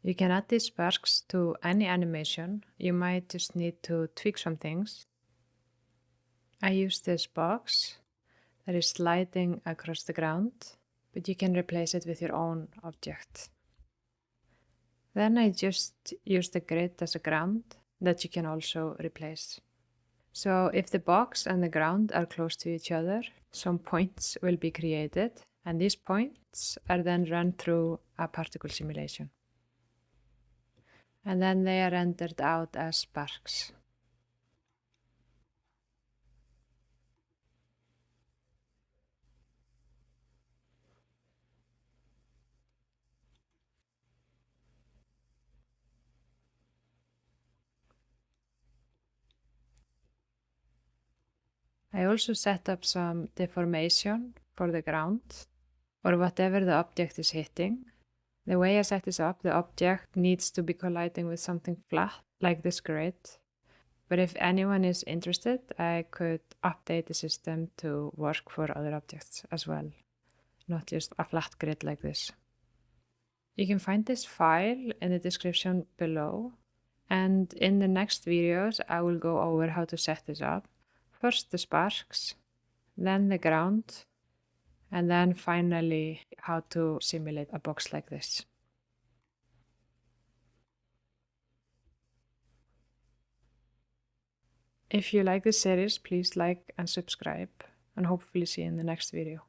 You can add these sparks to any animation. You might just need to tweak some things. I use this box that is sliding across the ground, but you can replace it with your own object. Then I just use the grid as a ground that you can also replace. So if the box and the ground are close to each other, some points will be created, and these points are then run through a particle simulation. And then they are rendered out as sparks. I also set up some deformation for the ground, or whatever the object is hitting. The way I set this up, the object needs to be colliding with something flat, like this grid. But if anyone is interested, I could update the system to work for other objects as well, not just a flat grid like this. You can find this file in the description below, and in the next videos I will go over how to set this up. First the sparks, then the ground, and then finally how to simulate a box like this. If you like this series, please like and subscribe, and hopefully see you in the next video.